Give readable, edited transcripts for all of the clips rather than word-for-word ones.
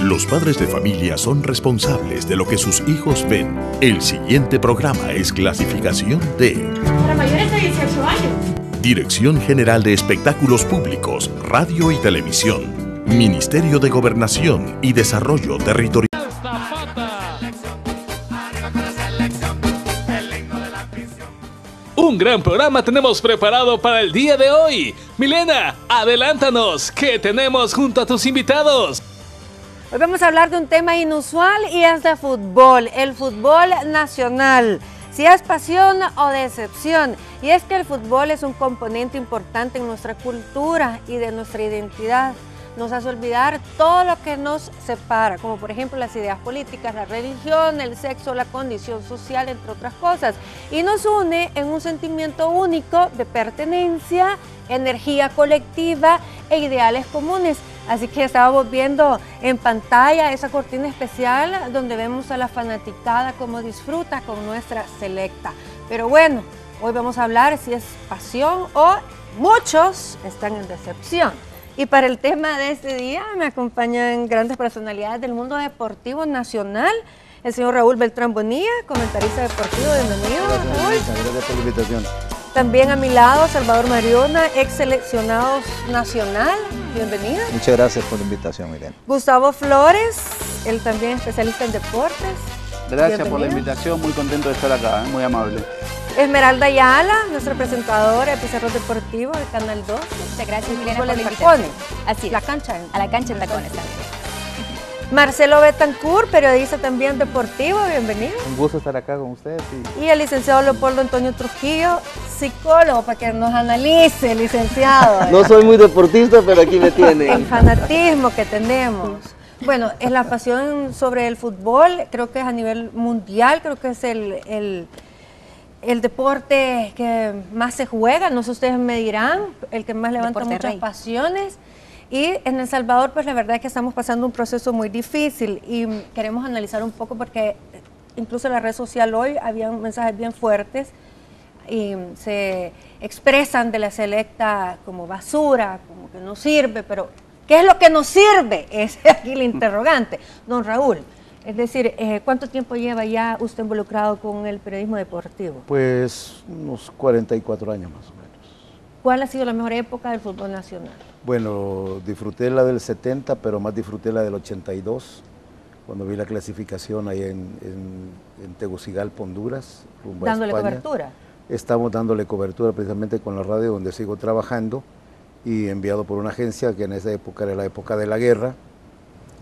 Los padres de familia son responsables de lo que sus hijos ven. El siguiente programa es clasificación D. Para mayores de 18 años. Dirección General de Espectáculos Públicos, Radio y Televisión. Ministerio de Gobernación y Desarrollo Territorial. Un gran programa tenemos preparado para el día de hoy. Milena, adelántanos, ¿qué tenemos junto a tus invitados? Hoy vamos a hablar de un tema inusual y es de fútbol, el fútbol nacional. Si es pasión o decepción. Y es que el fútbol es un componente importante en nuestra cultura y de nuestra identidad. Nos hace olvidar todo lo que nos separa, como por ejemplo las ideas políticas, la religión, el sexo, la condición social, entre otras cosas. Y nos une en un sentimiento único de pertenencia, energía colectiva e ideales comunes. Así que estábamos viendo en pantalla esa cortina especial donde vemos a la fanaticada cómo disfruta con nuestra selecta. Pero bueno, hoy vamos a hablar si es pasión o muchos están en decepción. Y para el tema de este día me acompañan grandes personalidades del mundo deportivo nacional. El señor Raúl Beltrán Bonilla, comentarista deportivo, bienvenido. Gracias por la invitación. También a mi lado, Salvador Mariona, ex seleccionado nacional, bienvenido. Muchas gracias por la invitación, Milena. Gustavo Flores, él también especialista en deportes. Gracias por la invitación, muy contento de estar acá, muy amable. Esmeralda Ayala, nuestra presentadora de Pizarro Deportivo de Canal 2. Muchas gracias, Milena, por la el invitación. Tacones. Así es. La cancha. A la cancha en tacones también. Marcelo Betancourt, periodista también deportivo, bienvenido. Un gusto estar acá con ustedes. Y el licenciado Leopoldo Antonio Trujillo, psicólogo, para que nos analice, licenciado. No soy muy deportista, pero aquí me tienen. El fanatismo que tenemos. Bueno, es la pasión sobre el fútbol, creo que es a nivel mundial, creo que es el deporte que más se juega, no sé, ustedes me dirán, el que más levanta Deporte muchas rey. pasiones. Y en El Salvador, pues la verdad es que estamos pasando un proceso muy difícil y queremos analizar un poco porque incluso en la red social hoy había mensajes bien fuertes y se expresan de la selecta como basura, como que no sirve, pero ¿qué es lo que nos sirve? Es aquí el interrogante. Don Raúl, es decir, ¿cuánto tiempo lleva ya usted involucrado con el periodismo deportivo? Pues unos 44 años más o menos. ¿Cuál ha sido la mejor época del fútbol nacional? Bueno, disfruté la del 70, pero más disfruté la del 82, cuando vi la clasificación ahí en Tegucigalpa, Honduras, rumbo a ¿Dándole España. cobertura? Estamos dándole cobertura precisamente con la radio donde sigo trabajando y enviado por una agencia que en esa época era la época de la guerra,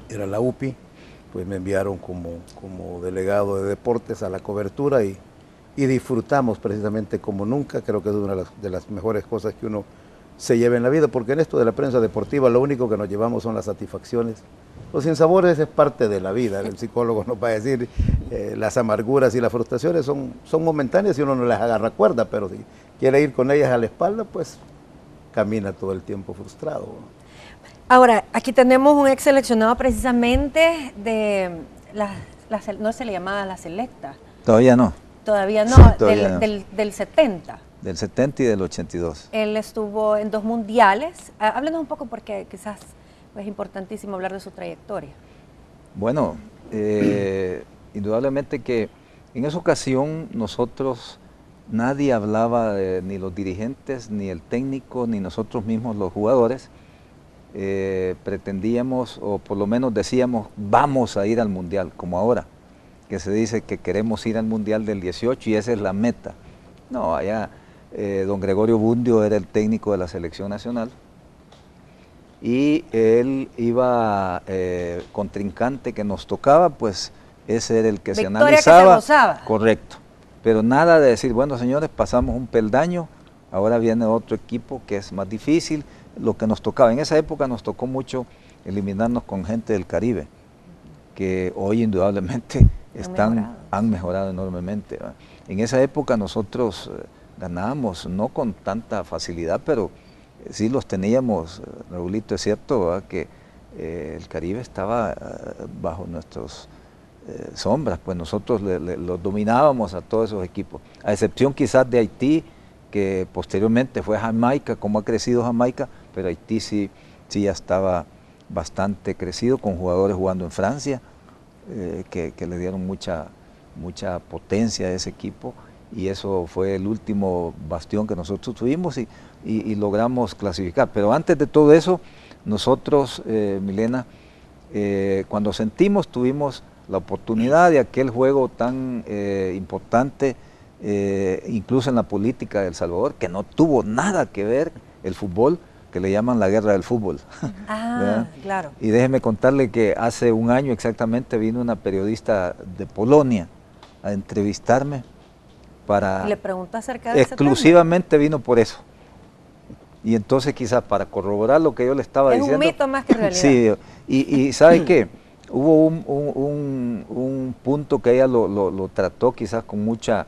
era la UPI, pues me enviaron como delegado de deportes a la cobertura y disfrutamos precisamente como nunca. Creo que es una de las mejores cosas que uno se lleva en la vida, porque en esto de la prensa deportiva lo único que nos llevamos son las satisfacciones. Los sinsabores es parte de la vida, el psicólogo nos va a decir, las amarguras y las frustraciones son momentáneas y uno no les agarra cuerda, pero si quiere ir con ellas a la espalda, pues camina todo el tiempo frustrado. Ahora, aquí tenemos un ex seleccionado precisamente de no se le llamaba la selecta. Todavía no. Todavía no, Sí, todavía no. Del 70. Del 70 y del 82. Él estuvo en 2 mundiales. Háblenos un poco porque quizás es importantísimo hablar de su trayectoria. Bueno, indudablemente que en esa ocasión nosotros, nadie hablaba, ni los dirigentes, ni el técnico, ni nosotros mismos los jugadores, pretendíamos, o por lo menos decíamos, vamos a ir al Mundial, como ahora, que se dice que queremos ir al Mundial del 18 y esa es la meta. No, allá don Gregorio Bundio era el técnico de la selección nacional y él iba, contrincante que nos tocaba, pues ese era el que se analizaba. Que se gozaba. Correcto, pero nada de decir, bueno señores, pasamos un peldaño, ahora viene otro equipo que es más difícil, lo que nos tocaba. En esa época nos tocó mucho eliminarnos con gente del Caribe, que hoy indudablemente han mejorado enormemente, ¿verdad? En esa época nosotros ganábamos, no con tanta facilidad, pero sí los teníamos, Raulito, es cierto, ¿verdad? Que el Caribe estaba bajo nuestras sombras, pues nosotros los dominábamos a todos esos equipos, a excepción quizás de Haití, que posteriormente fue Jamaica, como ha crecido Jamaica, pero Haití sí ya estaba bastante crecido, con jugadores jugando en Francia, que le dieron mucha potencia a ese equipo, y eso fue el último bastión que nosotros tuvimos y logramos clasificar. Pero antes de todo eso, nosotros, Milena, cuando tuvimos la oportunidad de aquel juego tan importante, incluso en la política de El Salvador, que no tuvo nada que ver el fútbol, que le llaman la guerra del fútbol. Claro. Y déjeme contarle que hace un año exactamente vino una periodista de Polonia a entrevistarme para... ¿Y le preguntó acerca de exclusivamente ese tema? Vino por eso. Y entonces quizás para corroborar lo que yo le estaba diciendo... Es un mito más que realidad. Sí, y ¿sabe qué? Hubo un punto que ella lo trató quizás con mucha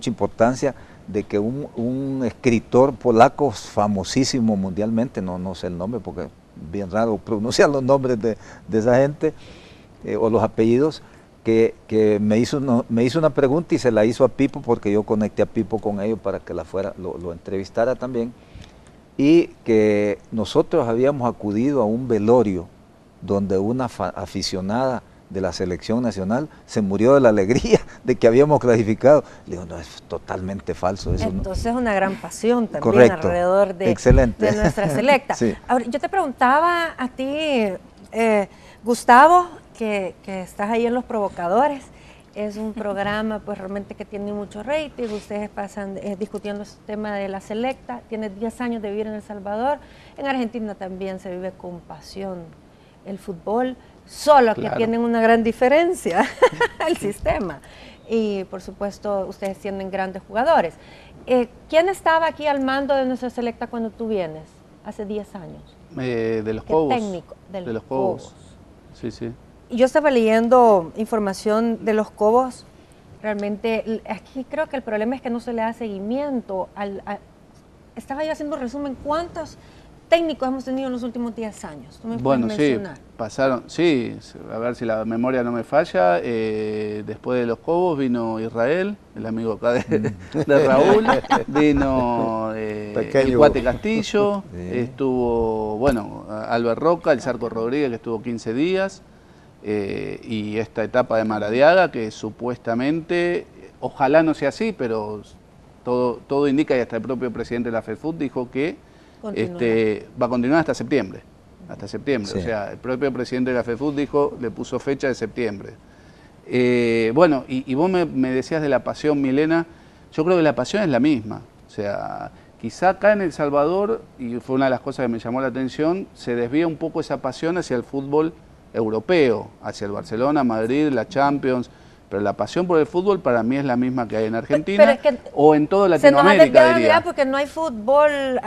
importancia, de que un escritor polaco famosísimo mundialmente, no sé el nombre porque es bien raro pronunciar los nombres de esa gente, o los apellidos, que me hizo una pregunta y se la hizo a Pipo, porque yo conecté a Pipo con ellos para que lo entrevistara también, y que nosotros habíamos acudido a un velorio donde una aficionada de la selección nacional se murió de la alegría de que habíamos clasificado. Le digo, no, es totalmente falso eso. Entonces una gran pasión también. Correcto. Alrededor de nuestra selecta. Sí. Ahora, yo te preguntaba a ti, Gustavo, que estás ahí en Los Provocadores. Es un programa pues realmente que tiene mucho rating. Ustedes pasan discutiendo este tema de la selecta. Tienes 10 años de vivir en El Salvador. En Argentina también se vive con pasión el fútbol, solo que tienen una gran diferencia, el sistema. Y por supuesto, ustedes tienen grandes jugadores. ¿Quién estaba aquí al mando de nuestra selecta cuando tú vienes, hace 10 años? De los Cobos. Técnico, de los Cobos. Sí, sí. Yo estaba leyendo información de los Cobos. Realmente, aquí creo que el problema es que no se le da seguimiento. Estaba yo haciendo un resumen, ¿cuántos técnicos hemos tenido en los últimos 10 años? ¿Tú me puedes mencionar? Sí, pasaron, sí, a ver si la memoria no me falla, después de los Cobos vino Israel, el amigo acá de Raúl, vino el Guate Castillo, estuvo, bueno, Albert Roca, el Zarco Rodríguez, que estuvo 15 días, y esta etapa de Maradiaga, que supuestamente, ojalá no sea así, pero todo indica, y hasta el propio presidente de la FEFUT dijo que va a continuar hasta septiembre. Sí. O sea, el propio presidente de la FEFUT le puso fecha de septiembre. Bueno, y vos me decías de la pasión, Milena. Yo creo que la pasión es la misma. O sea, quizá acá en El Salvador, y fue una de las cosas que me llamó la atención, se desvía un poco esa pasión hacia el fútbol europeo, hacia el Barcelona, Madrid, la Champions. Pero la pasión por el fútbol para mí es la misma que hay en Argentina o en toda Latinoamérica, diría. Porque no hay fútbol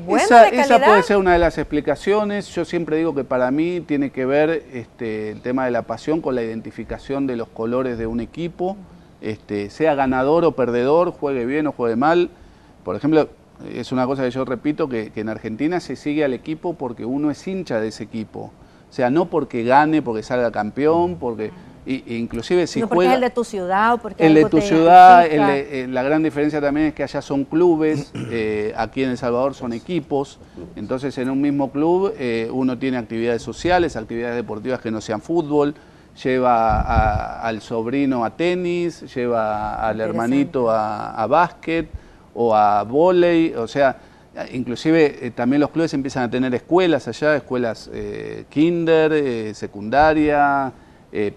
esa puede ser una de las explicaciones. Yo siempre digo que para mí tiene que ver el tema de la pasión con la identificación de los colores de un equipo, sea ganador o perdedor, juegue bien o juegue mal. Por ejemplo, es una cosa que yo repito, que en Argentina se sigue al equipo porque uno es hincha de ese equipo. O sea, no porque gane, porque salga campeón, porque... inclusive si no porque es el de tu ciudad o porque el de tu ciudad, la gran diferencia también es que allá son clubes, aquí en El Salvador son equipos, entonces en un mismo club uno tiene actividades sociales, actividades deportivas que no sean fútbol, lleva al sobrino a tenis, lleva al hermanito a básquet o a vóley, o sea, inclusive también los clubes empiezan a tener escuelas allá, escuelas kinder, secundaria,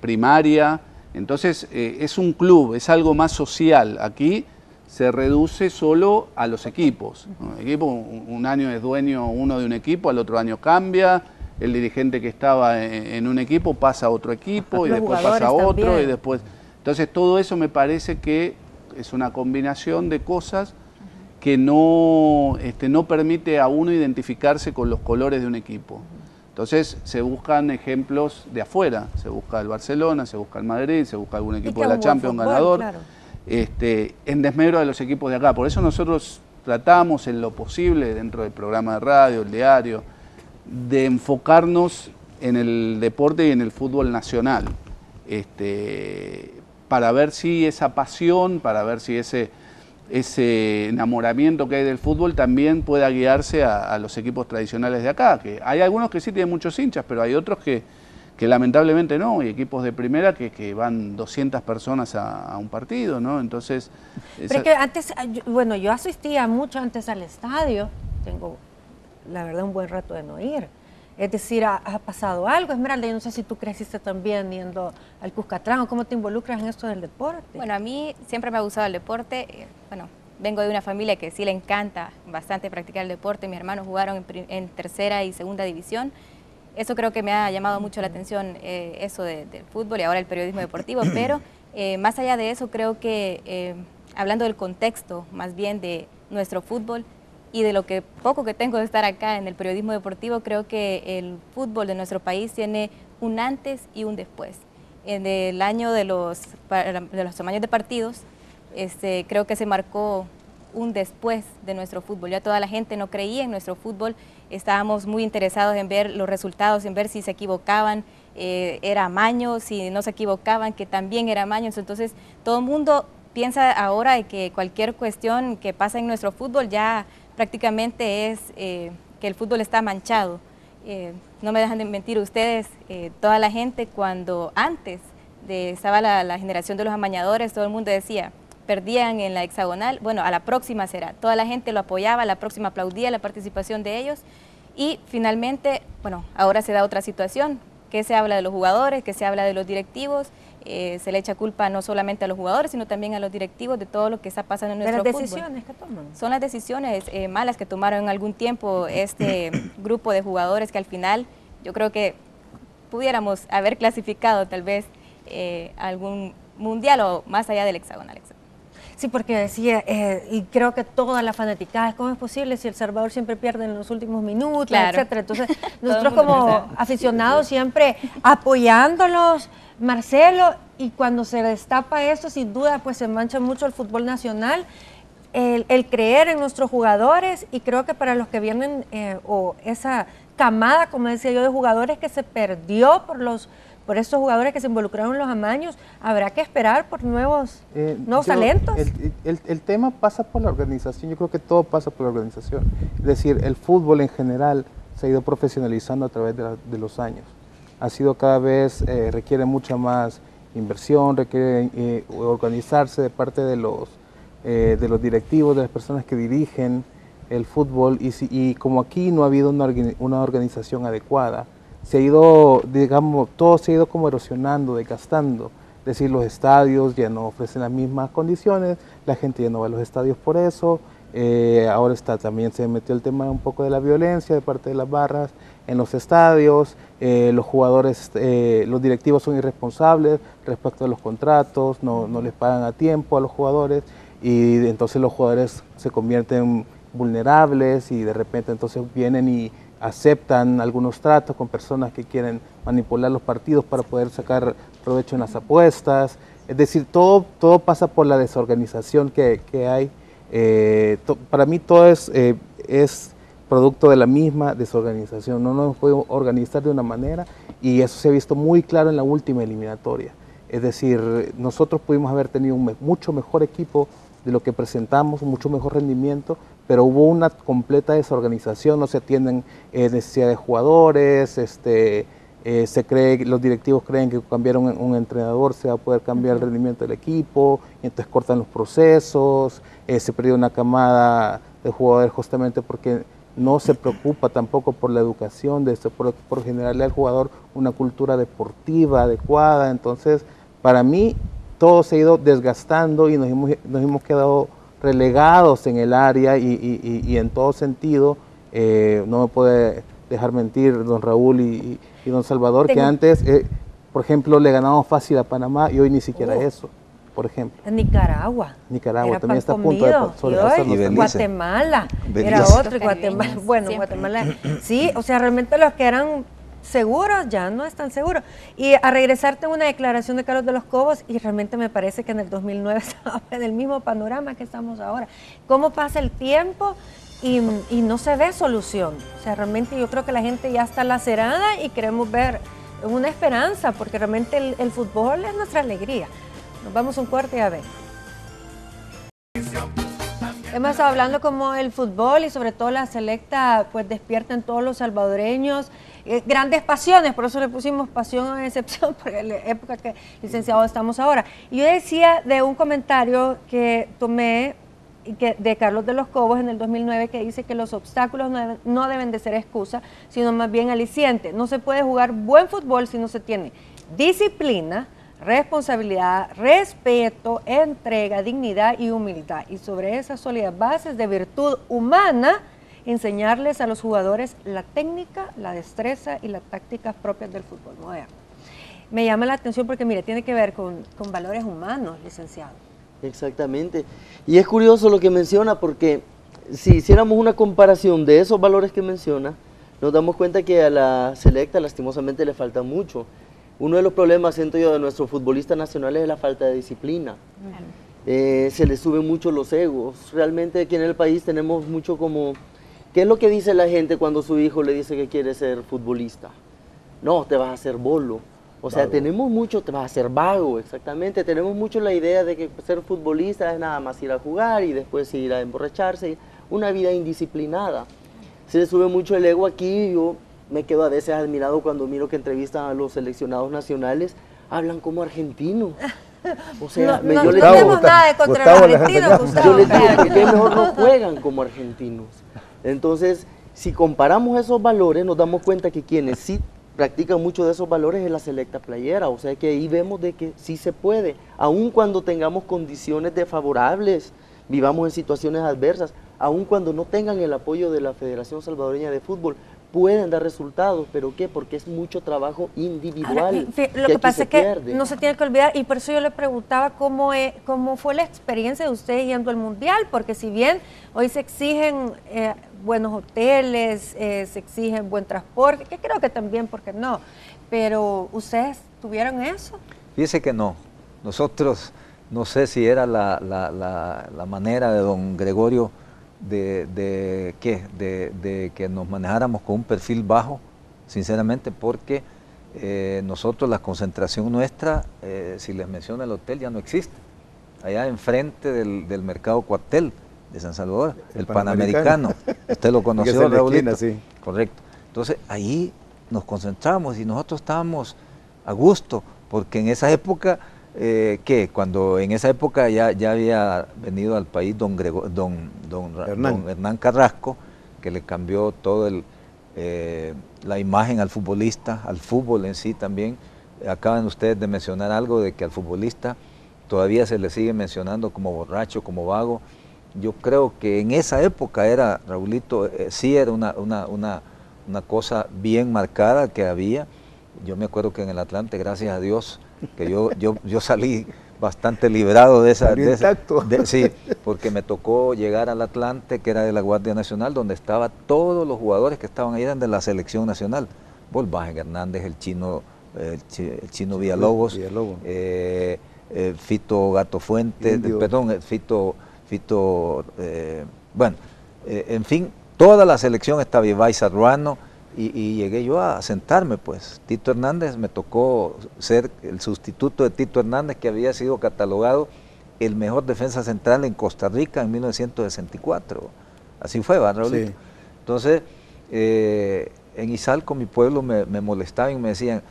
primaria, entonces es un club, es algo más social. Aquí se reduce solo a los equipos. Un equipo, un año es dueño uno de un equipo, al otro año cambia, el dirigente que estaba en un equipo pasa a otro equipo y después pasa a otro también. Y después... Entonces todo eso me parece que es una combinación de cosas que no permite a uno identificarse con los colores de un equipo. Entonces se buscan ejemplos de afuera, se busca el Barcelona, se busca el Madrid, se busca algún equipo de la Champions ganador, claro. En desmedro de los equipos de acá. Por eso nosotros tratamos en lo posible, dentro del programa de radio, el diario, de enfocarnos en el deporte y en el fútbol nacional, para ver si esa pasión, para ver si ese enamoramiento que hay del fútbol también pueda guiarse a los equipos tradicionales de acá, que hay algunos que sí tienen muchos hinchas, pero hay otros que lamentablemente no, y equipos de primera que van 200 personas a un partido, ¿no? Entonces... Pero es que antes, bueno, yo asistía mucho antes al estadio, tengo la verdad un buen rato de no ir. Es decir, ha pasado algo, Esmeralda, yo no sé si tú creciste también yendo al Cuscatlán, o cómo te involucras en esto del deporte. Bueno, a mí siempre me ha gustado el deporte, bueno, vengo de una familia que sí le encanta bastante practicar el deporte, mis hermanos jugaron en tercera y segunda división, eso creo que me ha llamado mucho la atención, eso del fútbol y ahora el periodismo deportivo, pero más allá de eso creo que, hablando del contexto más bien de nuestro fútbol, y de lo que poco que tengo de estar acá en el periodismo deportivo, creo que el fútbol de nuestro país tiene un antes y un después. En el año de los tamaños de partidos, creo que se marcó un después de nuestro fútbol. Ya toda la gente no creía en nuestro fútbol, estábamos muy interesados en ver los resultados, en ver si se equivocaban, era amaño, si no se equivocaban, que también era amaño. Entonces todo el mundo piensa ahora de que cualquier cuestión que pasa en nuestro fútbol ya prácticamente es que el fútbol está manchado. No me dejan de mentir ustedes, toda la gente cuando antes estaba la generación de los amañadores, todo el mundo decía, perdían en la hexagonal, bueno, a la próxima será. Toda la gente lo apoyaba, a la próxima aplaudía la participación de ellos y finalmente, bueno, ahora se da otra situación, que se habla de los jugadores, que se habla de los directivos, se le echa culpa no solamente a los jugadores, sino también a los directivos de todo lo que está pasando en nuestro fútbol. ¿De las decisiones que toman? Son las decisiones malas que tomaron en algún tiempo este grupo de jugadores que al final yo creo que pudiéramos haber clasificado tal vez algún mundial o más allá del hexagonal. Sí, porque decía, y creo que toda la fanaticada, ¿cómo es posible si El Salvador siempre pierde en los últimos minutos, claro, etcétera? Entonces, nosotros como aficionados siempre apoyándolos, Marcelo, y cuando se destapa esto, sin duda, pues se mancha mucho el fútbol nacional, el creer en nuestros jugadores, y creo que para los que vienen, o esa camada, como decía yo, de jugadores que se perdió por estos jugadores que se involucraron en los amaños, habrá que esperar por nuevos talentos. El tema pasa por la organización, yo creo que todo pasa por la organización. Es decir, el fútbol en general se ha ido profesionalizando a través de los años. Ha sido cada vez, requiere mucha más inversión, requiere organizarse de parte de los directivos, de las personas que dirigen el fútbol, y como aquí no ha habido una organización adecuada, se ha ido, digamos, todo se ha ido como erosionando, desgastando. Es decir, los estadios ya no ofrecen las mismas condiciones, la gente ya no va a los estadios por eso, ahora también se metió el tema un poco de la violencia de parte de las barras en los estadios, los jugadores, los directivos son irresponsables respecto a los contratos, no les pagan a tiempo a los jugadores, y entonces los jugadores se convierten vulnerables y de repente entonces vienen y aceptan algunos tratos con personas que quieren manipular los partidos para poder sacar provecho en las apuestas. Es decir, todo pasa por la desorganización que hay. Para mí todo es producto de la misma desorganización. No nos podemos organizar de una manera, y eso se ha visto muy claro en la última eliminatoria. Es decir, nosotros pudimos haber tenido un mucho mejor equipo de lo que presentamos, un mucho mejor rendimiento, pero hubo una completa desorganización, no se atienden necesidades de jugadores, los directivos creen que cambiaron un entrenador se va a poder cambiar el rendimiento del equipo, y entonces cortan los procesos, se perdió una camada de jugadores justamente porque no se preocupa tampoco por la educación, por generarle al jugador una cultura deportiva adecuada. Entonces, para mí, todo se ha ido desgastando y nos hemos quedado relegados en el área y en todo sentido. No me puede dejar mentir don Raúl y don Salvador, que antes, por ejemplo, le ganábamos fácil a Panamá y hoy ni siquiera eso, por ejemplo. Nicaragua también está a punto de sobrepasarnos. Guatemala, era otro, Guatemala, bueno, Guatemala, sí, o sea, realmente los que eran seguros ya no están seguros. Y a regresarte a una declaración de Carlos de los Cobos, y realmente me parece que en el 2009 estaba en el mismo panorama que estamos ahora. ¿Cómo pasa el tiempo y no se ve solución? O sea, realmente yo creo que la gente ya está lacerada y queremos ver una esperanza, porque realmente el fútbol es nuestra alegría. Nos vamos a un corte y a ver. Hemos estado hablando como el fútbol y sobre todo la selecta pues despierta en todos los salvadoreños grandes pasiones, por eso le pusimos pasión a excepción, porque en la época que licenciado estamos ahora. Y yo decía de un comentario que tomé de Carlos de los Cobos en el 2009 que dice que los obstáculos no deben de ser excusa, sino más bien aliciente. No se puede jugar buen fútbol si no se tiene disciplina, responsabilidad, respeto, entrega, dignidad y humildad. Y sobre esas sólidas bases de virtud humana, enseñarles a los jugadores la técnica, la destreza y las tácticas propias del fútbol moderno. Me llama la atención porque, mire, tiene que ver con valores humanos, licenciado. Exactamente. Y es curioso lo que menciona porque si hiciéramos una comparación de esos valores que menciona, nos damos cuenta que a la selecta lastimosamente le falta mucho. Uno de los problemas, siento yo, de nuestros futbolistas nacionales es la falta de disciplina. Se les suben mucho los egos. Realmente aquí en el país tenemos mucho como... ¿Qué es lo que dice la gente cuando su hijo le dice que quiere ser futbolista? No, te vas a hacer bolo. O sea, tenemos mucho, te vas a hacer vago, exactamente. Tenemos mucho la idea de que ser futbolista es nada más ir a jugar y después ir a emborracharse. Una vida indisciplinada. Se le sube mucho el ego aquí. Yo me quedo a veces admirado cuando miro que entrevistan a los seleccionados nacionales. Hablan como argentinos. O sea, no tenemos nada contra los argentinos, Gustavo. Yo les digo que mejor no juegan como argentinos. Entonces, si comparamos esos valores, nos damos cuenta que quienes sí practican mucho de esos valores es la selecta playera, o sea que ahí vemos de que sí se puede, aun cuando tengamos condiciones desfavorables, vivamos en situaciones adversas, aun cuando no tengan el apoyo de la Federación Salvadoreña de Fútbol, pueden dar resultados, ¿pero qué? Porque es mucho trabajo individual. Ahora, lo que pasa es que no se tiene que olvidar, y por eso yo le preguntaba cómo fue la experiencia de ustedes yendo al Mundial, porque si bien hoy se exigen buenos hoteles, se exigen buen transporte, que creo que también, porque no, pero ¿ustedes tuvieron eso? Fíjese que no. Nosotros, no sé si era la manera de don Gregorio de que nos manejáramos con un perfil bajo, sinceramente, porque nosotros, la concentración nuestra, si les menciono el hotel, ya no existe. Allá enfrente del Mercado Cuartel de San Salvador, el Panamericano. Usted lo conoció, Raúlito. Sí. Correcto. Entonces, ahí nos concentramos y nosotros estábamos a gusto, porque en esa época, cuando en esa época ya había venido al país don Hernán Carrasco, que le cambió todo la imagen al futbolista, al fútbol en sí también. Acaban ustedes de mencionar algo de que al futbolista todavía se le sigue mencionando como borracho, como vago. Yo creo que en esa época era, Raulito, sí era una cosa bien marcada que había. Yo me acuerdo que en el Atlante, gracias a Dios, que yo salí bastante librado de esa... sí, porque me tocó llegar al Atlante, que era de la Guardia Nacional, donde estaban todos los jugadores que estaban ahí, eran de la selección nacional. Volvagen Hernández, el chino Villalobos, Fito Gato Fuentes, en fin, toda la selección estaba, Ibai Sarruano, y llegué yo a sentarme, pues. Tito Hernández, me tocó ser el sustituto de Tito Hernández, que había sido catalogado el mejor defensa central en Costa Rica en 1964. Así fue, ¿verdad, Raulito? Sí. Entonces, en Izalco, mi pueblo, me molestaban y me decían,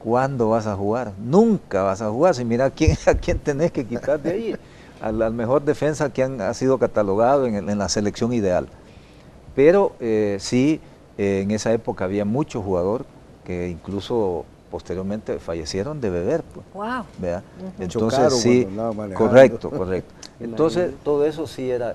¿cuándo vas a jugar? Nunca vas a jugar. Si mira a quién tenés que quitar de ahí, al mejor defensa que ha sido catalogado en la selección ideal. Pero sí, en esa época había muchos jugadores que incluso posteriormente fallecieron de beber. Pues, wow. ¿Verdad? Entonces sí, correcto. Entonces todo eso sí era...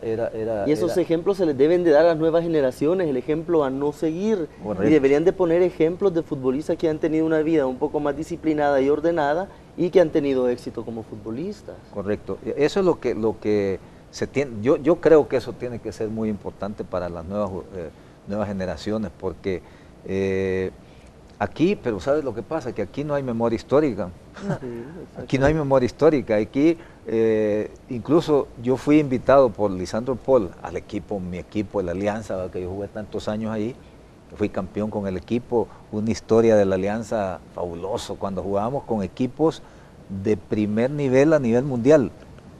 Y esos ejemplos se les deben de dar a las nuevas generaciones, el ejemplo a no seguir. Correcto. Y deberían de poner ejemplos de futbolistas que han tenido una vida un poco más disciplinada y ordenada y que han tenido éxito como futbolistas. Correcto. Eso es lo que se tiene. Yo creo que eso tiene que ser muy importante para las nuevas generaciones, porque aquí, pero ¿sabes lo que pasa? Que aquí no hay memoria histórica. No. Aquí no hay memoria histórica. Aquí, incluso yo fui invitado por Lisandro Paul al equipo, mi equipo, la Alianza, que yo jugué tantos años ahí. Fui campeón con el equipo, una historia de la Alianza fabuloso, cuando jugábamos con equipos de primer nivel a nivel mundial.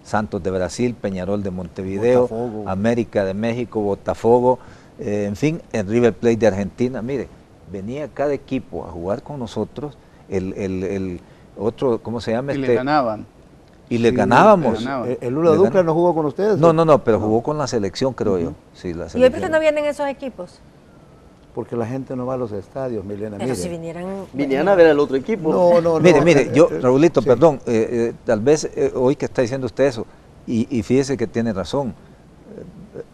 Santos de Brasil, Peñarol de Montevideo, Botafogo. América de México, Botafogo, en fin, el River Plate de Argentina. Mire, venía cada equipo a jugar con nosotros, el otro, ¿cómo se llama? Y le ganaban. Y le ganábamos. le ganaban. ¿El Lula Ducla no jugó con ustedes? No, pero jugó con la selección, creo yo. Sí, la ¿Y hoy por qué selección. no vienen esos equipos? Porque la gente no va a los estadios, Milena. Pero mire. si vinieran... Vinieran a ver al otro equipo. No. Mire, yo, Raulito, sí. perdón, tal vez hoy que está diciendo usted eso, y fíjese que tiene razón,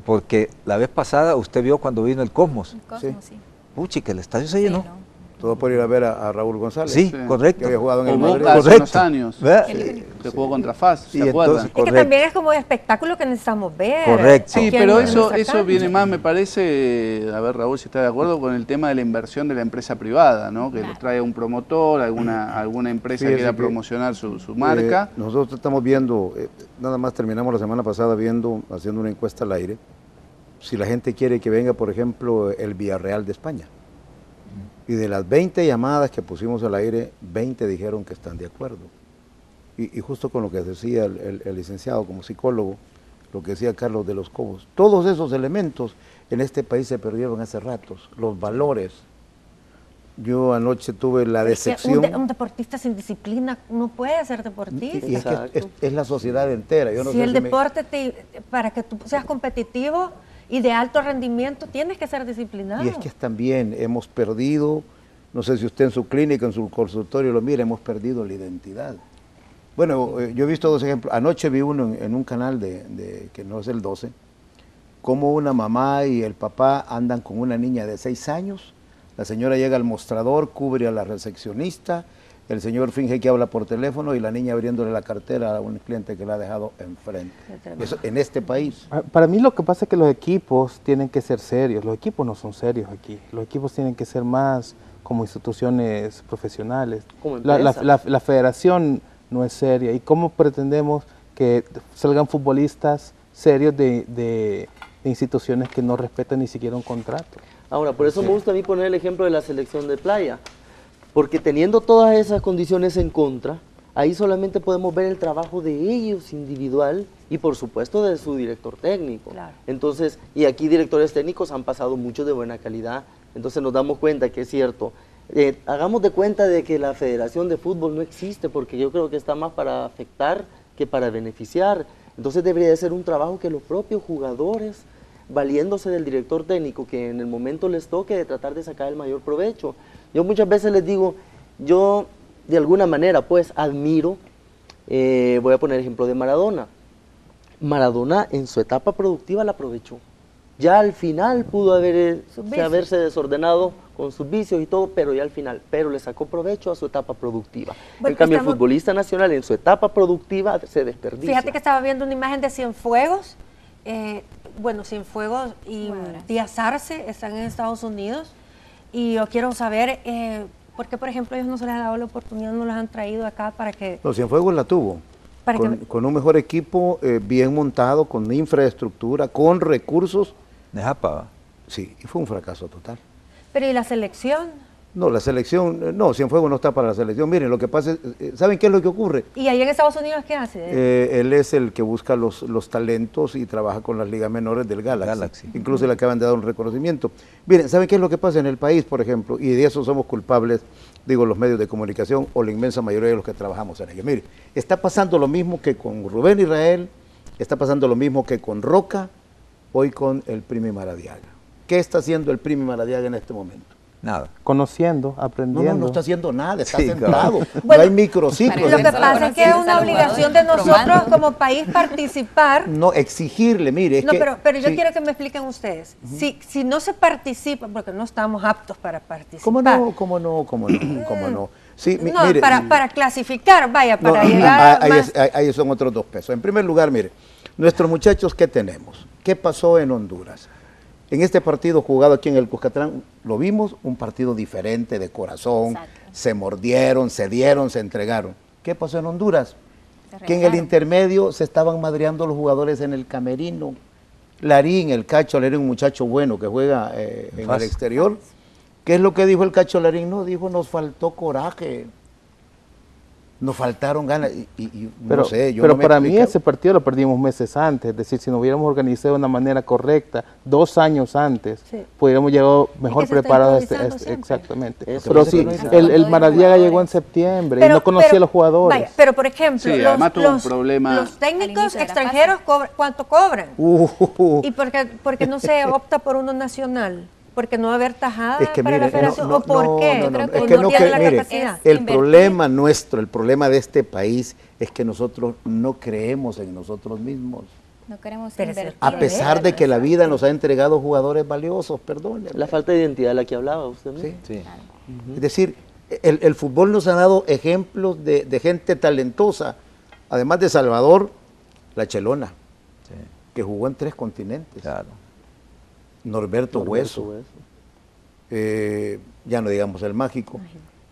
porque la vez pasada usted vio cuando vino el Cosmos. El Cosmos, sí. Puchi, que el estadio se Sí, llenó. no. Todo por ir a ver a Raúl González. Sí, Sí. correcto. Que había jugado en O el Boca Madrid. hace Correcto. unos años, ¿Verdad? que jugó contra FAS, Y ¿se acuerdan? entonces, Es que correcto. también es como un espectáculo que necesitamos ver. Correcto. Sí, aquí pero en eso nuestra cancha. viene más, me parece, a ver Raúl si está de acuerdo, con el tema de la inversión de la empresa privada, ¿no? Que lo trae un promotor, alguna empresa que Fíjese quiera que, promocionar su marca. Nosotros estamos viendo, nada más terminamos la semana pasada haciendo una encuesta al aire, si la gente quiere que venga, por ejemplo, el Villarreal de España. Y de las 20 llamadas que pusimos al aire, 20 dijeron que están de acuerdo. Y justo con lo que decía el licenciado como psicólogo, lo que decía Carlos de los Cobos, todos esos elementos en este país se perdieron hace ratos, los valores. Yo anoche tuve la Es que decepción. un deportista sin disciplina no puede ser deportista. Y es que es la sociedad entera. Yo no Si sé el me- deporte, para que tú seas competitivo y de alto rendimiento, tienes que ser disciplinado. Y es que también hemos perdido, no sé si usted en su clínica, en su consultorio lo mira, hemos perdido la identidad. Bueno, yo he visto dos ejemplos. Anoche vi uno en un canal que no es el 12, cómo una mamá y el papá andan con una niña de 6 años. La señora llega al mostrador, cubre a la recepcionista, el señor finge que habla por teléfono y la niña abriéndole la cartera a un cliente que la ha dejado enfrente. Eso en este país. Para mí lo que pasa es que los equipos tienen que ser serios. Los equipos no son serios aquí. Los equipos tienen que ser más como instituciones profesionales. Como La empresas. federación no es seria. ¿Y cómo pretendemos que salgan futbolistas serios de instituciones que no respetan ni siquiera un contrato? Ahora, por eso me gusta a mí poner el ejemplo de la selección de playa, porque teniendo todas esas condiciones en contra, ahí solamente podemos ver el trabajo de ellos individual y por supuesto de su director técnico. Claro. Entonces, y aquí directores técnicos han pasado mucho de buena calidad, entonces nos damos cuenta que es cierto. Hagamos de cuenta de que la Federación de Fútbol no existe, porque yo creo que está más para afectar que para beneficiar. Entonces debería de ser un trabajo que los propios jugadores, valiéndose del director técnico, que en el momento les toque, de tratar de sacar el mayor provecho. Yo muchas veces les digo, yo de alguna manera pues admiro, voy a poner ejemplo de Maradona. Maradona en su etapa productiva la aprovechó. Ya al final pudo haberse desordenado con sus vicios y todo, pero ya al final, pero le sacó provecho a su etapa productiva. Bueno, en cambio, estamos- el futbolista nacional en su etapa productiva se desperdicia. Fíjate que estaba viendo una imagen de Cienfuegos. Bueno, Cienfuegos y Díaz Arce están en Estados Unidos. Y yo quiero saber por qué, por ejemplo, ellos no se les ha dado la oportunidad, no los han traído acá para que... No, Cienfuegos la tuvo. Para con, que- con un mejor equipo, bien montado, con infraestructura, con recursos. De Japa. Sí, y fue un fracaso total. Pero ¿y la selección? No, la selección, no, Cienfuegos no está para la selección. Miren, lo que pasa es, ¿saben qué es lo que ocurre? ¿Y ahí en Estados Unidos qué hace? Él es el que busca los talentos y trabaja con las ligas menores del Galaxy. Incluso le acaban de dar un reconocimiento. Miren, ¿saben qué es lo que pasa en el país, por ejemplo? Y de eso somos culpables, digo, los medios de comunicación o la inmensa mayoría de los que trabajamos en ellos. Mire, está pasando lo mismo que con Rubén Israel, está pasando lo mismo que con Roca, hoy con el Primi Maradiaga. ¿Qué está haciendo el Primi Maradiaga en este momento? Nada. Conociendo, aprendiendo. No está haciendo nada, está Sí, sentado. Bueno, no hay microciclos. Lo que pasa es que es una obligación de nosotros como país participar. No, exigirle, mire. No, pero yo sí. quiero que me expliquen ustedes. Si no se participa, porque no estamos aptos para participar. ¿Cómo no? ¿Cómo no? ¿Cómo no? ¿Cómo no? Sí, No, mire, para clasificar, vaya, no, para llegar ahí, más. ahí son otros 2 pesos. En primer lugar, mire, nuestros muchachos, ¿qué tenemos? ¿Qué pasó en Honduras? En este partido jugado aquí en el Cuscatlán, lo vimos, un partido diferente, de corazón, se mordieron, se dieron, se entregaron. ¿Qué pasó en Honduras? Que en el intermedio se estaban madreando los jugadores en el camerino. Larín, el Cacho Larín, un muchacho bueno que juega en el exterior. ¿Qué es lo que dijo el Cacho Larín? No, dijo, nos faltó coraje. nos faltaron ganas pero, no sé, yo pero no me para mí expliqué. ese partido lo perdimos meses antes, es decir, si nos hubiéramos organizado de una manera correcta, 2 años antes, pudiéramos llegar mejor preparados. Exactamente. Eso, pero sí, el Maradiaga llegó en septiembre y no conocía a los jugadores. Vaya, pero por ejemplo, los técnicos extranjeros, ¿cuánto cobran? ¿Y porque no se opta por uno nacional? ¿Porque no va a haber tajada para la federación? ¿O por qué? El problema nuestro, el problema de este país es que nosotros no creemos en nosotros mismos. No queremos invertir. A pesar de que la vida nos ha entregado jugadores valiosos, perdón. La falta de identidad de la que hablaba usted, ¿no? Sí. Es decir, el fútbol nos ha dado ejemplos de gente talentosa, además de Salvador, la Chelona, que jugó en 3 continentes. Claro. Norberto Hueso, ya no digamos el mágico.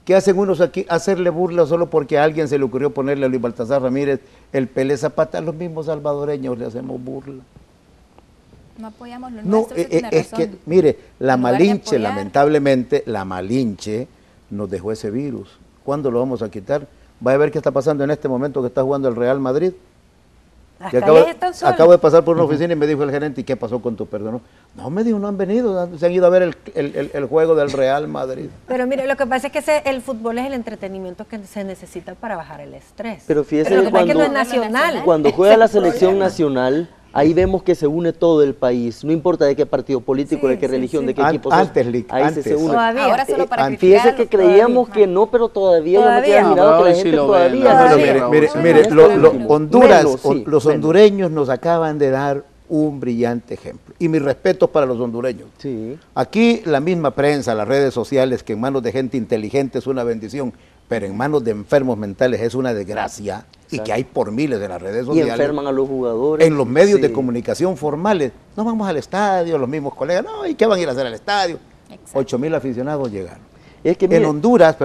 ¿Qué hacen unos aquí? Hacerle burla solo porque a alguien se le ocurrió ponerle a Luis Baltasar Ramírez el Pelé Zapata. A los mismos salvadoreños le hacemos burla. No apoyamos lo No, nuestro, es que, mire, la Malinche, lamentablemente, la Malinche nos dejó ese virus. ¿Cuándo lo vamos a quitar? Va a ver qué está pasando en este momento que está jugando el Real Madrid. Acabo de pasar por una oficina y me dijo el gerente, ¿y qué pasó con tu perdón? No, me dijo, no han venido, se han ido a ver el juego del Real Madrid. Pero mire, lo que pasa es que el fútbol es el entretenimiento que se necesita para bajar el estrés. Pero fíjese que no es nacional. Cuando juega la selección nacional, ahí vemos que se une todo el país, no importa de qué partido político, de qué religión, de qué equipo. Antes se une. Ahora solo para Fíjese que creíamos que no, pero todavía yo me quedé mirado que la gente todavía. Mire, los hondureños nos acaban de dar un brillante ejemplo. Y mis respetos para los hondureños. Sí. Aquí la misma prensa, las redes sociales, que en manos de gente inteligente es una bendición, pero en manos de enfermos mentales es una desgracia. Y que hay por miles de las redes sociales. Y enferman a los jugadores. En los medios de comunicación formales. No vamos al estadio, los mismos colegas. No, ¿y qué van a ir a hacer al estadio? 8,000 aficionados llegaron. Es que, en Honduras,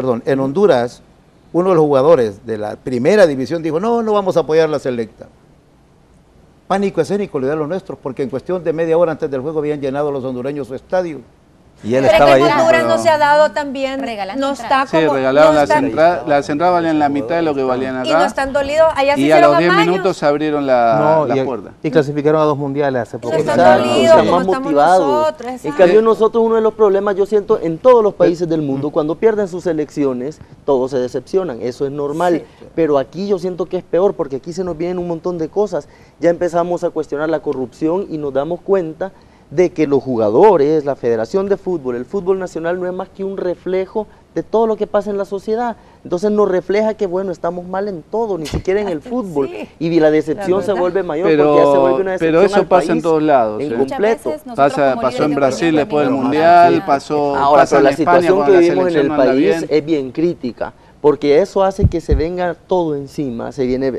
uno de los jugadores de la primera división dijo, no vamos a apoyar la selecta. Pánico escénico le da a los nuestros, porque en cuestión de media hora antes del juego habían llenado los hondureños su estadio. Y él pero estaba ahí. En Honduras no se ha dado también, no está como... Sí, regalaron las entradas valían la mitad de lo que valían acá. Y no están dolidos, allá se y hicieron a los 10 amaños. minutos se abrieron la puerta. Y clasificaron a 2 mundiales hace poco. Están dolidos, están más motivados. En cambio nosotros, uno de los problemas, yo siento, en todos los países del mundo, cuando pierden sus elecciones, todos se decepcionan, eso es normal. Pero aquí yo siento que es peor, porque aquí se nos vienen un montón de cosas. Ya empezamos a cuestionar la corrupción y nos damos cuenta de que los jugadores, la Federación de Fútbol, el fútbol nacional no es más que un reflejo de todo lo que pasa en la sociedad. Entonces nos refleja que, bueno, estamos mal en todo, ni siquiera en el fútbol. Y la decepción se vuelve mayor, porque ya se vuelve una decepción. Pero eso pasa en todos lados. En completo. Pasó en Brasil después del Mundial, Ahora, pero la situación que vivimos en el país es bien crítica, porque eso hace que se venga todo encima.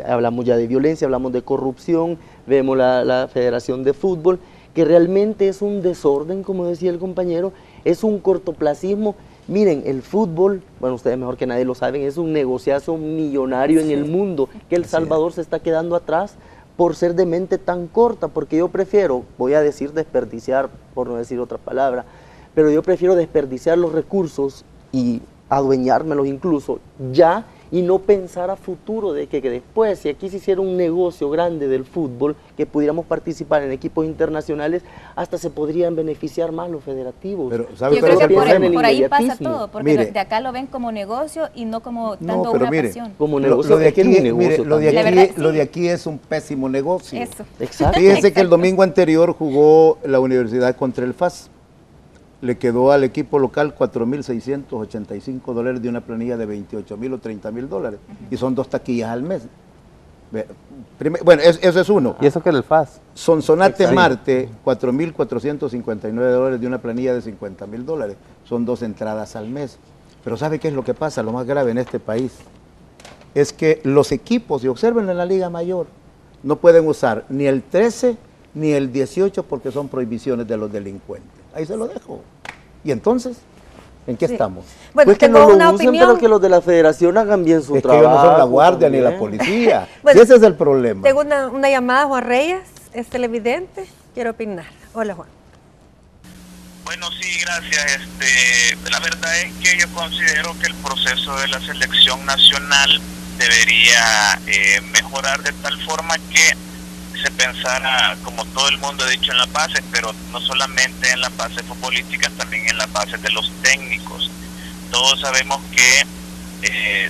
Hablamos ya de violencia, hablamos de corrupción, vemos la Federación de Fútbol, que realmente es un desorden, como decía el compañero, es un cortoplacismo. Miren, el fútbol, bueno, ustedes mejor que nadie lo saben, es un negociazo millonario en el mundo, que El Salvador se está quedando atrás por ser de mente tan corta, porque yo prefiero, voy a decir desperdiciar, por no decir otra palabra, pero yo prefiero desperdiciar los recursos y adueñármelos incluso ya, y no pensar a futuro de que después, si aquí se hiciera un negocio grande del fútbol, que pudiéramos participar en equipos internacionales, hasta se podrían beneficiar más los federativos. Pero, yo creo que por ahí pasa todo, porque de acá lo ven como negocio y no como dando una pasión. Como negocio, lo de aquí es un pésimo negocio. Eso. Exacto. Fíjense que el domingo anterior jugó la universidad contra el FAS. Le quedó al equipo local $4,685 de una planilla de $28,000 o $30,000. Y son 2 taquillas al mes. Bueno, eso es uno. ¿Y eso qué era el FAS? Sonsonate Marte, $4,459 de una planilla de $50,000. Son 2 entradas al mes. Pero ¿sabe qué es lo que pasa? Lo más grave en este país es que los equipos, y observen en la Liga Mayor, no pueden usar ni el 13 ni el 18 porque son prohibiciones de los delincuentes. Ahí se lo dejo. ¿Y entonces? ¿En qué estamos? Bueno, pues que no lo usen, pero que los de la federación hagan bien su trabajo. Es que ellos no son la guardia ni la policía. Bueno, y ese es el problema. Tengo una llamada, Juan Reyes, es televidente, quiero opinar. Hola, Juan. Bueno, sí, gracias. La verdad es que yo considero que el proceso de la selección nacional debería mejorar de tal forma que se pensara, como todo el mundo ha dicho, en las bases, pero no solamente en las bases futbolísticas, también en las bases de los técnicos. Todos sabemos que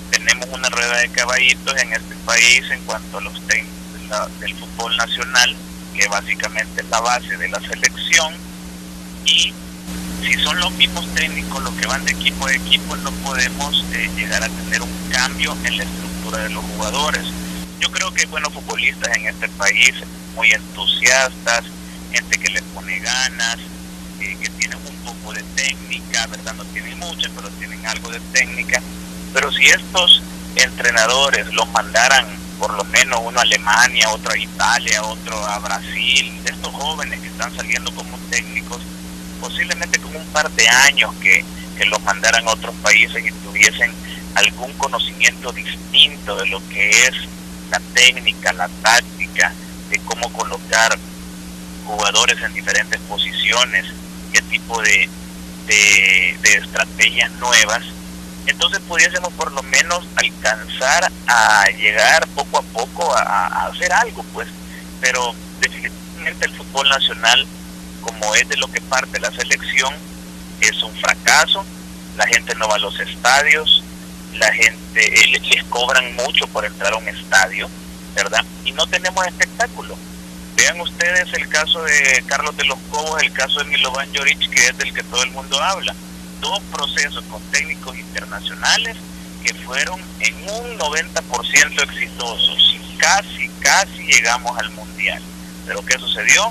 tenemos una rueda de caballitos en este país en cuanto a los técnicos del fútbol nacional, que básicamente es la base de la selección, y si son los mismos técnicos los que van de equipo a equipo, no podemos llegar a tener un cambio en la estructura de los jugadores. Yo creo que hay buenos futbolistas en este país, muy entusiastas, gente que le pone ganas, que tienen un poco de técnica, ¿verdad? No tienen mucha, pero tienen algo de técnica. Pero si estos entrenadores los mandaran, por lo menos uno a Alemania, otro a Italia, otro a Brasil, estos jóvenes que están saliendo como técnicos, posiblemente con un par de años que los mandaran a otros países y tuviesen algún conocimiento distinto de lo que es la técnica, la táctica, de cómo colocar jugadores en diferentes posiciones, qué tipo de estrategias nuevas, entonces pudiésemos por lo menos alcanzar a llegar poco a poco a hacer algo, pues. Pero definitivamente el fútbol nacional, como es de lo que parte la selección, es un fracaso. La gente no va a los estadios, la gente les cobran mucho por entrar a un estadio, ¿verdad? Y no tenemos espectáculo. Vean ustedes el caso de Carlos de los Cobos, el caso de Milovan Jorić, que es del que todo el mundo habla. Dos procesos con técnicos internacionales que fueron en un 90% exitosos. Casi llegamos al Mundial. Pero ¿qué sucedió?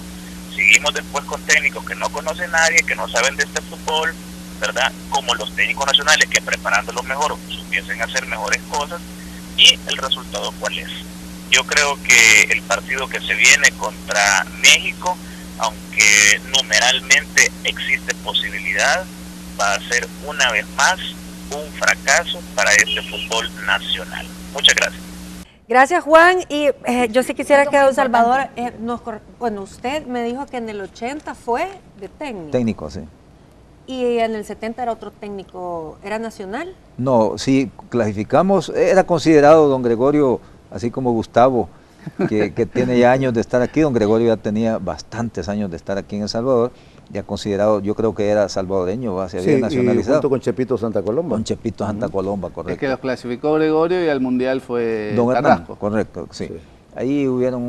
Seguimos después con técnicos que no conoce nadie, que no saben de este fútbol, ¿verdad? Como los técnicos nacionales que preparándolo mejor supiesen hacer mejores cosas. ¿Y el resultado cuál es? Yo creo que el partido que se viene contra México, aunque numeralmente existe posibilidad, va a ser una vez más un fracaso para este fútbol nacional. Muchas gracias. Gracias, Juan. Y yo sí quisiera que don Salvador, bueno, usted me dijo que en el 80 fue de técnico. Técnico, sí. ¿Y en el 70 era otro técnico, era nacional? No, sí, clasificamos, era considerado don Gregorio, así como Gustavo, que tiene ya años de estar aquí. Don Gregorio ya tenía bastantes años de estar aquí en El Salvador, ya considerado, yo creo que era salvadoreño, se había nacionalizado. Y junto con Chepito Santa Colomba. Con Chepito Santa Colomba, correcto. Es que los clasificó Gregorio y al Mundial fue don Carrasco. Correcto, sí. Ahí hubieron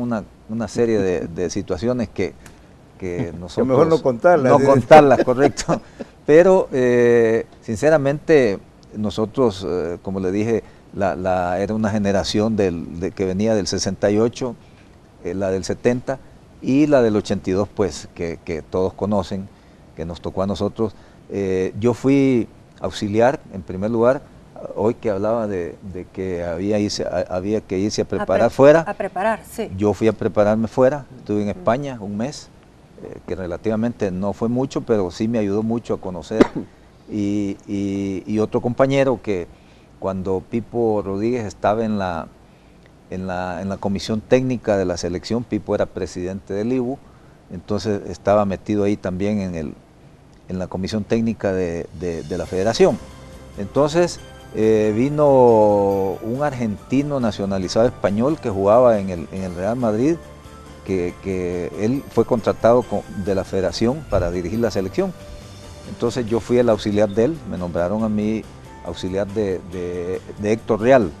una serie de situaciones que nosotros... Que mejor no contarlas. No contarlas, correcto. Pero, sinceramente, nosotros, como le dije, era una generación que venía del 68, la del 70 y la del 82, pues, que todos conocen, que nos tocó a nosotros. Yo fui auxiliar, en primer lugar, hoy que hablaba de que había que irse a preparar fuera. A preparar, sí. Yo fui a prepararme fuera, estuve en España un mes, que relativamente no fue mucho, pero sí me ayudó mucho a conocer. Y otro compañero que cuando Pipo Rodríguez estaba en la comisión técnica de la selección, Pipo era presidente del IBU, entonces estaba metido ahí también en la comisión técnica de la federación. Entonces vino un argentino nacionalizado español que jugaba en el Real Madrid, que él fue contratado de la federación para dirigir la selección. Entonces yo fui el auxiliar de él, me nombraron a mí auxiliar de Héctor Real.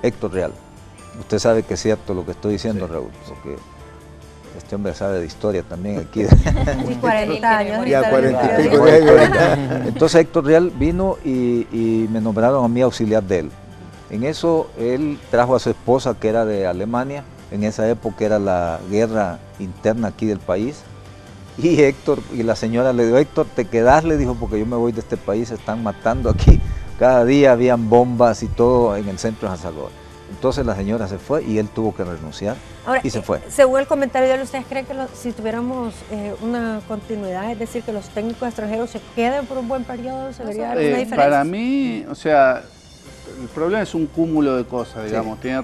Héctor Real. Usted sabe que es cierto lo que estoy diciendo, sí, Raúl, porque este hombre sabe de historia también aquí. Y 40 años. Ya 40 y pico de años. Entonces Héctor Real vino y me nombraron a mí auxiliar de él. En eso él trajo a su esposa, que era de Alemania. En esa época era la guerra interna aquí del país. Y la señora le dijo: Héctor, te quedás, le dijo, porque yo me voy de este país, se están matando aquí. Cada día habían bombas y todo en el centro de San Salvador. Entonces la señora se fue y él tuvo que renunciar. Ahora, y se fue. Según el comentario de él, ¿ustedes creen que si tuviéramos una continuidad, es decir, que los técnicos extranjeros se queden por un buen periodo, se vería alguna diferencia? Para mí, o sea, el problema es un cúmulo de cosas, digamos. Sí, tiene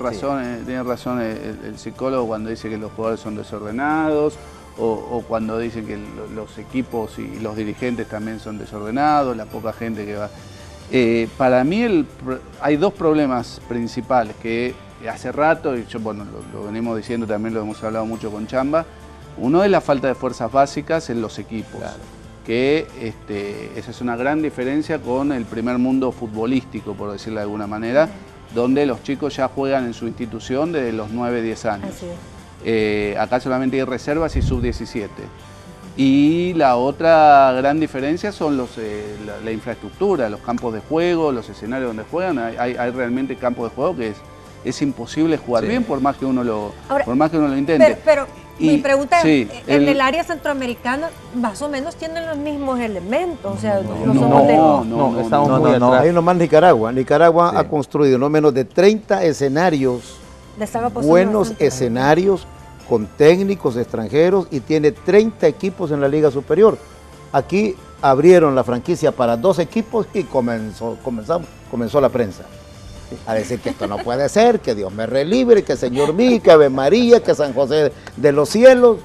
razón el psicólogo cuando dice que los jugadores son desordenados, o cuando dicen que los equipos y los dirigentes también son desordenados, la poca gente que va. Para mí hay dos problemas principales que hace rato, y yo, bueno, lo venimos diciendo también, lo hemos hablado mucho con Chamba. Uno es la falta de fuerzas básicas en los equipos, claro, que esa es una gran diferencia con el primer mundo futbolístico, por decirlo de alguna manera, donde los chicos ya juegan en su institución desde los 9, 10 años. Así es. Acá solamente hay reservas y sub-17. Y la otra gran diferencia son la infraestructura, los campos de juego, los escenarios donde juegan. Hay realmente campos de juego que es imposible jugar bien por más que uno lo intente. Pero mi pregunta es, en el área centroamericana más o menos tienen los mismos elementos. O sea, no. Hay uno más Nicaragua. Nicaragua ha construido no menos de 30 escenarios, buenos escenarios, con técnicos extranjeros, y tiene 30 equipos en la Liga Superior. Aquí abrieron la franquicia para 2 equipos y comenzó la prensa a decir que esto no puede ser, que Dios me relibre, que Señor mío, que Ave María, que San José de los cielos.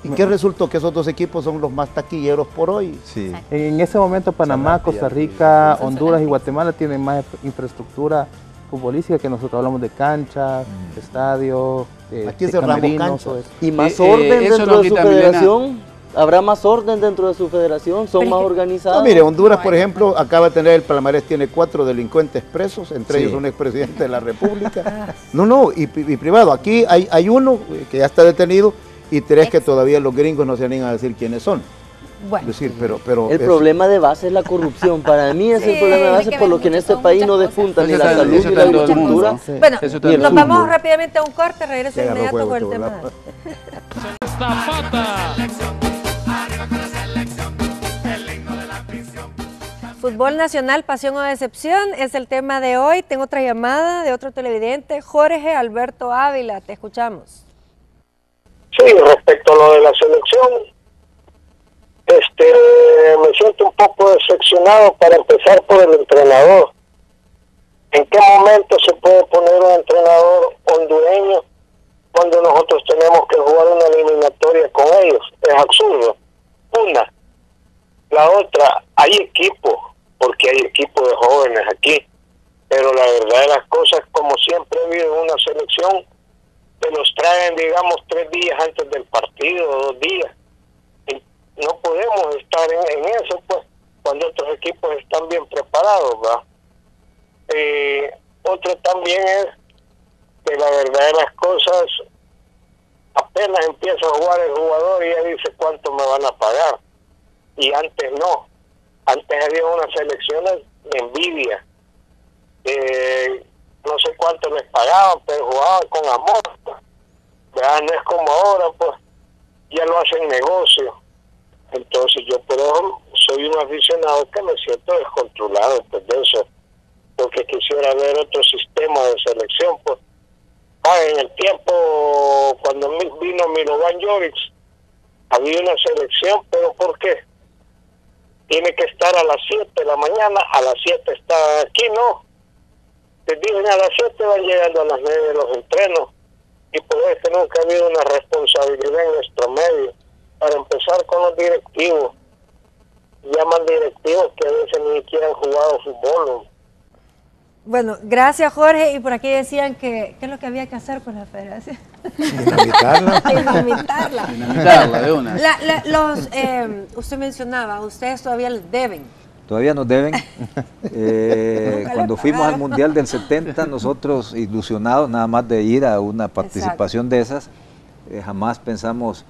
¿Y qué resultó? Que esos 2 equipos son los más taquilleros por hoy. Sí. En ese momento Panamá, Costa Rica, Honduras y Guatemala tienen más infraestructura futbolística, que nosotros hablamos de canchas, estadios, aquí cerramos canchas. Y más orden dentro de su federación. ¿Habrá más orden dentro de su federación? ¿Son más organizados? No, mire, Honduras, por ejemplo, acaba de tener el palmarés, tiene 4 delincuentes presos, entre ellos un expresidente de la República. Y privado. Aquí hay uno que ya está detenido y 3 que todavía los gringos no se animan a decir quiénes son. Bueno, es decir, pero el problema de base es la corrupción. Para mí es el problema de base, por lo que en este país no despuntan ni la salud ni la agricultura. Bueno, nos vamos rápidamente a un corte, regreso inmediato con el tema. Fútbol nacional, pasión o decepción, es el tema de hoy. Tengo otra llamada de otro televidente, Jorge Alberto Ávila, te escuchamos. Sí, respecto a lo de la selección, me siento un poco decepcionado, para empezar por el entrenador. ¿En qué momento se puede poner un entrenador hondureño cuando nosotros tenemos que jugar una eliminatoria con ellos? Es absurdo. Una. La otra, hay equipo, porque hay equipo de jóvenes aquí, pero la verdad de las cosas, como siempre he habido en una selección, que los traen, digamos, 3 días antes del partido, 2 días. Y no podemos estar en eso, pues, cuando otros equipos están bien preparados, ¿verdad? Otro también es que la verdad de las cosas, apenas empieza a jugar el jugador y ya dice cuánto me van a pagar. Y antes no. Antes había unas selecciones de envidia. No sé cuánto les pagaban, pero jugaban con amor. ¿Verdad? No es como ahora, pues ya lo hacen negocio. Entonces yo por eso soy un aficionado que me siento descontrolado pues, de eso, porque quisiera ver otro sistema de selección. Pues en el tiempo cuando vino Milovan Joric había una selección, pero ¿por qué? Tiene que estar a las 7 de la mañana, a las 7 está aquí, no. Les dicen a las 7 van llegando a las 9 de los entrenos, y por eso nunca ha habido una responsabilidad en nuestro medio. Para empezar con los directivos, llaman directivos que a veces ni siquiera han jugado fútbol. Bueno, gracias Jorge, y por aquí decían que ¿qué es lo que había que hacer con la federación? Dinamitarla. Dinamitarla de una. Usted mencionaba, ustedes todavía les deben. Todavía nos deben. Cuando fuimos al Mundial del 70, nosotros ilusionados nada más de ir a una participación de esas, jamás pensamos,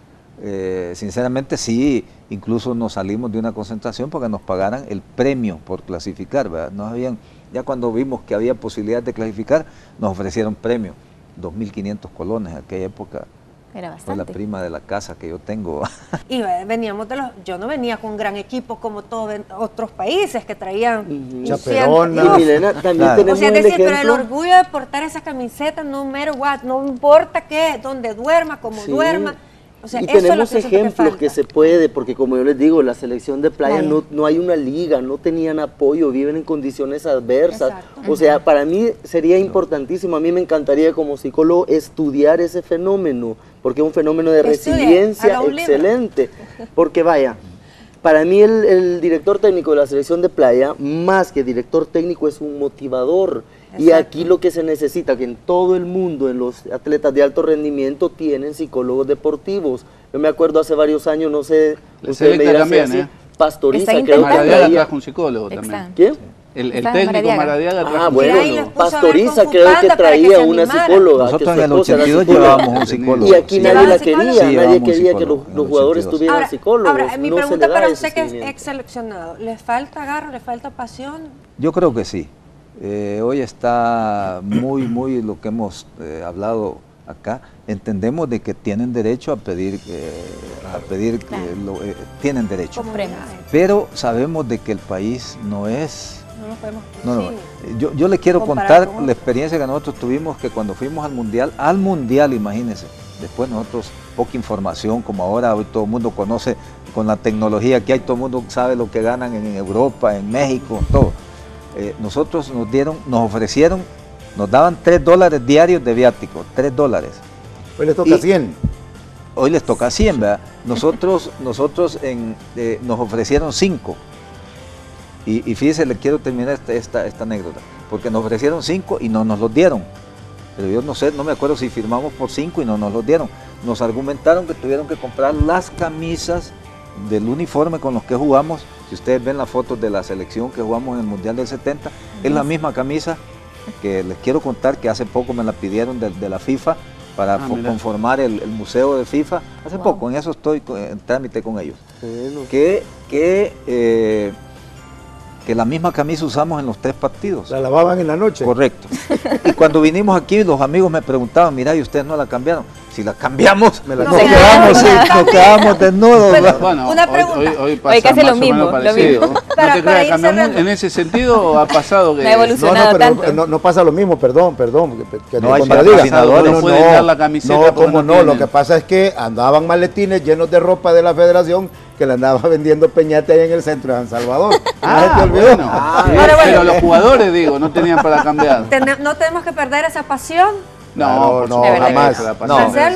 sinceramente sí, incluso nos salimos de una concentración porque nos pagaran el premio por clasificar, ¿verdad? Nos habían, ya cuando vimos que había posibilidad de clasificar, nos ofrecieron premio, 2.500 colones en aquella época. Era bastante. Fue la prima de la casa que yo tengo. Y veníamos yo no venía con un gran equipo como todos otros países que traían Chaperona. Y Milena, también tenemos o sea, pero el ejemplo. orgullo de portar esa camiseta, no matter what, no importa qué, donde duerma, como duerma. O sea, y eso tenemos es lo ejemplos que se puede, porque como yo les digo, la selección de playa no hay una liga, no tenían apoyo, viven en condiciones adversas. Exacto. O sea, para mí sería importantísimo, a mí me encantaría como psicólogo estudiar ese fenómeno, porque es un fenómeno de resiliencia excelente. Porque vaya, Para mí el director técnico de la selección de playa, más que director técnico, es un motivador. Exacto. Y aquí lo que se necesita, que en todo el mundo, en los atletas de alto rendimiento, tienen psicólogos deportivos. Yo me acuerdo hace varios años, no sé, usted me dirá también, Pastoriza, creo que Maradiaga trajo un psicólogo también. ¿Quién? El técnico Maradiaga trajo bueno, Pastoriza creo que traía una psicóloga. Nosotros en el 82 llevábamos un psicólogo. Y aquí nadie la quería, nadie quería que los jugadores tuvieran psicólogos. Ahora, mi pregunta para usted que es ex seleccionado, ¿le falta agarro, le falta pasión? Yo creo que sí. Hoy está muy lo que hemos hablado acá. Entendemos de que tienen derecho a pedir, tienen derecho. Pero sabemos de que el país no es... Yo le quiero contar la experiencia que nosotros tuvimos, que cuando fuimos al mundial, imagínense, después nosotros, poca información como ahora, hoy todo el mundo conoce, con la tecnología que hay, todo el mundo sabe lo que ganan en Europa, en México, todo. Nosotros nos ofrecieron, nos daban $3 diarios de viático, $3. Hoy les toca 100. Hoy les toca 100, ¿verdad? Nosotros nos ofrecieron 5. Y fíjese, le quiero terminar esta anécdota, porque nos ofrecieron 5 y no nos los dieron. Pero yo no sé, no me acuerdo si firmamos por 5 y no nos los dieron. Nos argumentaron que tuvieron que comprar las camisas del uniforme con los que jugamos. Si ustedes ven las fotos de la selección que jugamos en el Mundial del 70, es la misma camisa que les quiero contar, que hace poco me la pidieron de la FIFA para conformar el museo de FIFA. Hace poco, en eso estoy en trámite con ellos. Que la misma camisa usamos en los 3 partidos. ¿La lavaban en la noche? Correcto. Y cuando vinimos aquí, los amigos me preguntaban, mira, ¿y ustedes no la cambiaron? Si la cambiamos, nos quedamos desnudos. Bueno, una pregunta. Hoy pasa casi más lo mismo, o menos parecido. No te creas, cambiamos, en ese sentido ha pasado que... Me ha evolucionado tanto. No pasa lo mismo, perdón. Que no hay patrocinadores. No pueden dar la camiseta. No, como no, lo que pasa es que andaban maletines llenos de ropa de la federación que le andaba vendiendo Peñate ahí en el centro de San Salvador. Bueno. Pero los jugadores, digo, no tenían para cambiar. ¿No tenemos que perder esa pasión? No, jamás.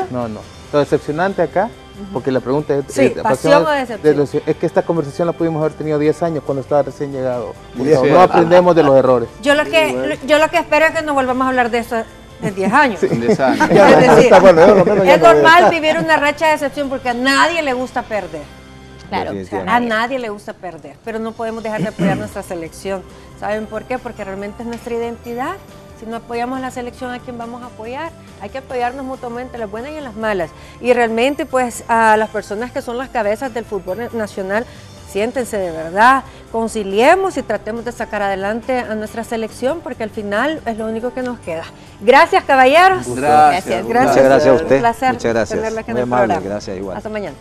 No. Lo decepcionante acá, porque la pregunta es... Sí, pasión o decepción. Es que esta conversación la pudimos haber tenido 10 años cuando estaba recién llegado. No aprendemos de los errores. Yo lo que espero es que no volvamos a hablar de eso en 10 años. En 10 años. Es normal vivir una racha de decepción porque a nadie le gusta perder. Claro, a nadie le gusta perder, pero no podemos dejar de apoyar nuestra selección. ¿Saben por qué? Porque realmente es nuestra identidad. Si no apoyamos la selección, ¿a quién vamos a apoyar? Hay que apoyarnos mutuamente, las buenas y en las malas. Y realmente, pues, a las personas que son las cabezas del fútbol nacional, siéntense de verdad, conciliemos y tratemos de sacar adelante a nuestra selección, porque al final es lo único que nos queda. Gracias, caballeros. Gracias. Muchas gracias a usted. Un placer. Muchas gracias. Tenerla aquí en Muy el amable, programa. gracias igual. Hasta mañana.